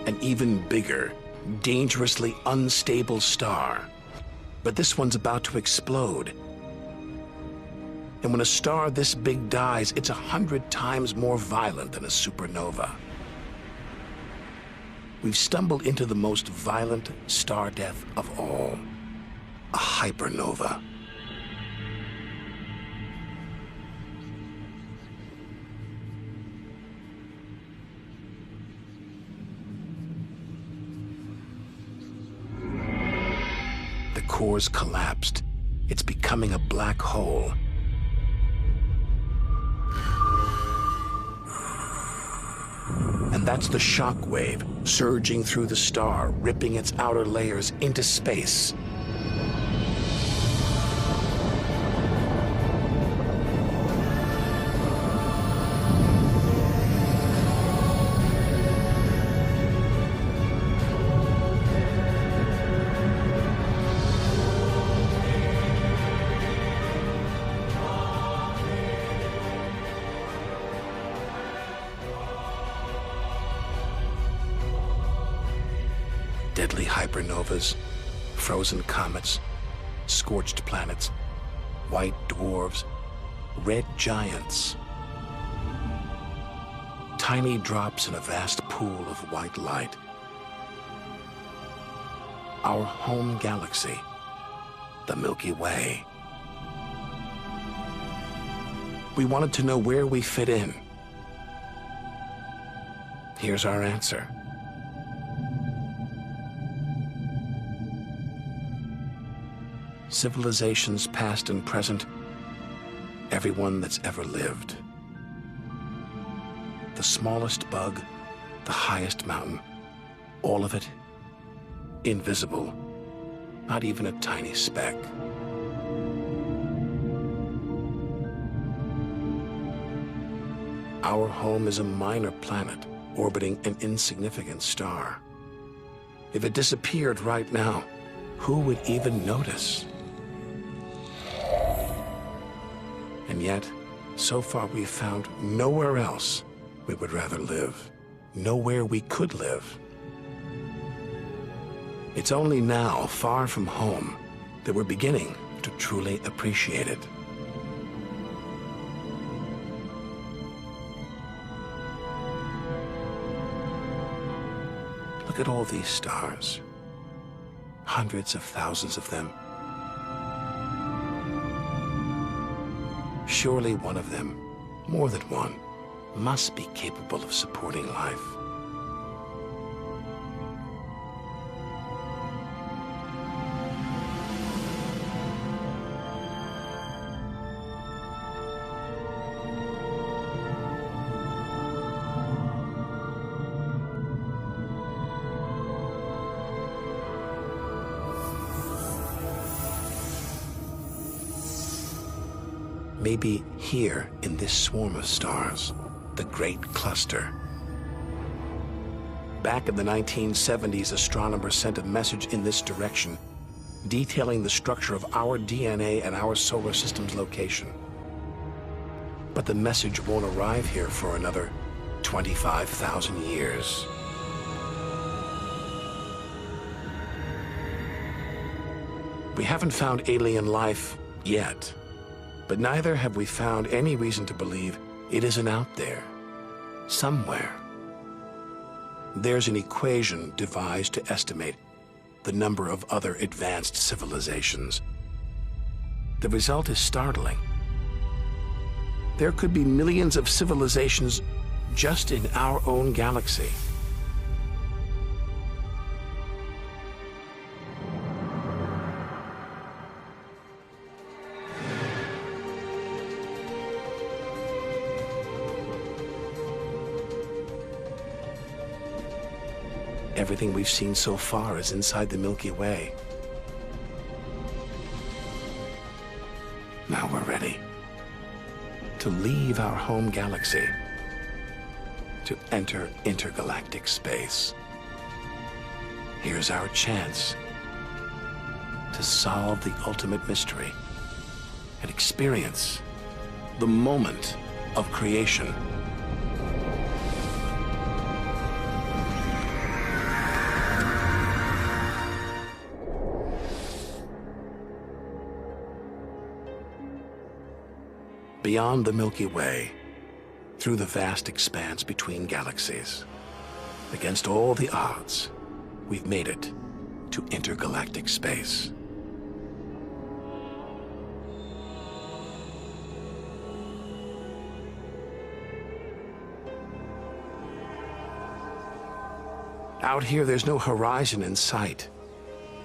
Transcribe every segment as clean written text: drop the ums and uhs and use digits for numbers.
An even bigger, dangerously unstable star. But this one's about to explode. And when a star this big dies, it's 100 times more violent than a supernova. We've stumbled into the most violent star death of all, a hypernova. The core's collapsed. It's becoming a black hole. And that's the shock wave surging through the star, ripping its outer layers into space. Deadly hypernovas, frozen comets, scorched planets, white dwarfs, red giants. Tiny drops in a vast pool of white light. Our home galaxy, the Milky Way. We wanted to know where we fit in. Here's our answer. Civilizations past and present, everyone that's ever lived. The smallest bug, the highest mountain, all of it invisible, not even a tiny speck. Our home is a minor planet orbiting an insignificant star. If it disappeared right now, who would even notice? And yet, so far we've found nowhere else we would rather live, nowhere we could live. It's only now, far from home, that we're beginning to truly appreciate it. Look at all these stars, hundreds of thousands of them. Surely one of them, more than one, must be capable of supporting life. Maybe here in this swarm of stars, the Great Cluster. Back in the 1970s, astronomers sent a message in this direction, detailing the structure of our DNA and our solar system's location. But the message won't arrive here for another 25,000 years. We haven't found alien life yet. But neither have we found any reason to believe it isn't out there, somewhere. There's an equation devised to estimate the number of other advanced civilizations. The result is startling. There could be millions of civilizations just in our own galaxy. Everything we've seen so far is inside the Milky Way. Now we're ready to leave our home galaxy, to enter intergalactic space. Here's our chance to solve the ultimate mystery and experience the moment of creation. beyond the Milky Way, through the vast expanse between galaxies. Against all the odds, we've made it to intergalactic space. Out here, there's no horizon in sight.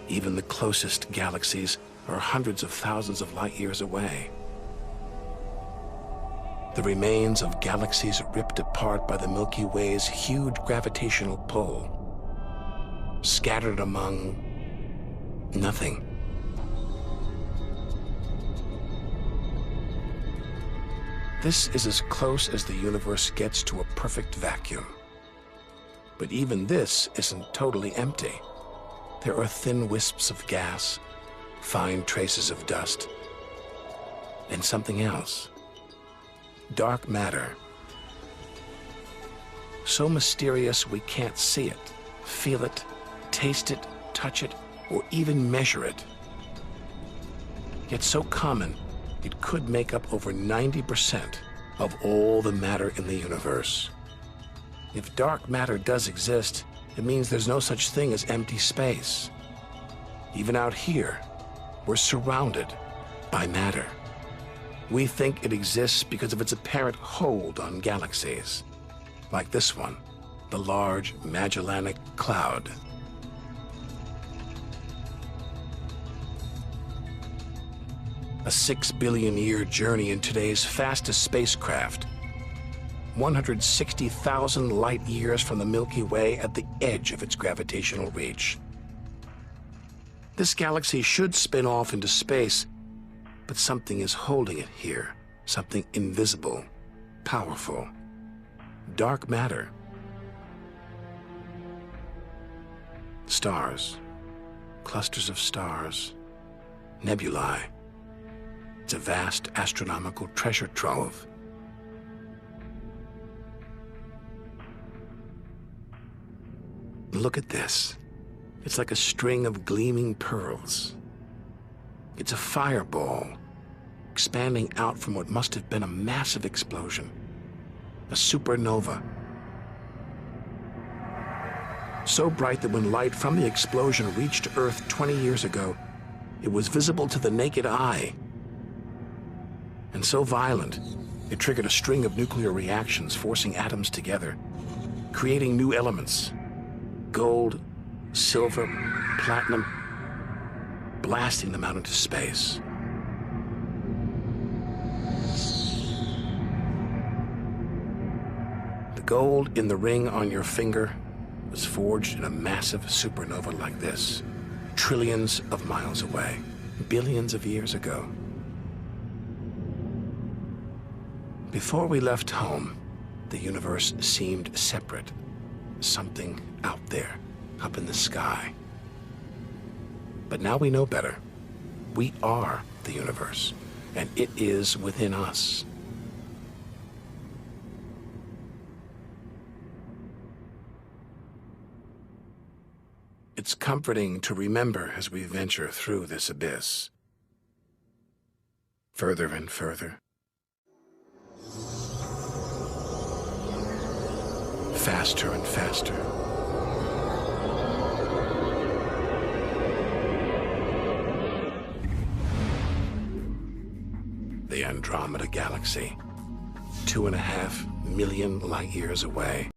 Even the closest galaxies are hundreds of thousands of light years away. The remains of galaxies ripped apart by the Milky Way's huge gravitational pull, scattered among nothing. This is as close as the universe gets to a perfect vacuum. But even this isn't totally empty. There are thin wisps of gas, fine traces of dust, and something else. Dark matter. So mysterious we can't see it, feel it, taste it, touch it, or even measure it. Yet so common, it could make up over 90% of all the matter in the universe. If dark matter does exist, it means there's no such thing as empty space. Even out here, we're surrounded by matter. We think it exists because of its apparent hold on galaxies, like this one, the Large Magellanic Cloud. A 6 billion year journey in today's fastest spacecraft, 160,000 light years from the Milky Way at the edge of its gravitational reach. This galaxy should spin off into space, but something is holding it here, something invisible, powerful. Dark matter. Stars, clusters of stars, nebulae. It's a vast astronomical treasure trove. Look at this. It's like a string of gleaming pearls. It's a fireball, expanding out from what must have been a massive explosion, a supernova. So bright that when light from the explosion reached Earth 20 years ago, it was visible to the naked eye. And so violent, it triggered a string of nuclear reactions, forcing atoms together, creating new elements. Gold, silver, platinum, blasting them out into space. The gold in the ring on your finger was forged in a massive supernova like this, trillions of miles away, billions of years ago. Before we left home, the universe seemed separate. Something out there, up in the sky. But now we know better. We are the universe, and it is within us. It's comforting to remember as we venture through this abyss. Further and further. Faster and faster. The Andromeda galaxy, 2.5 million light years away.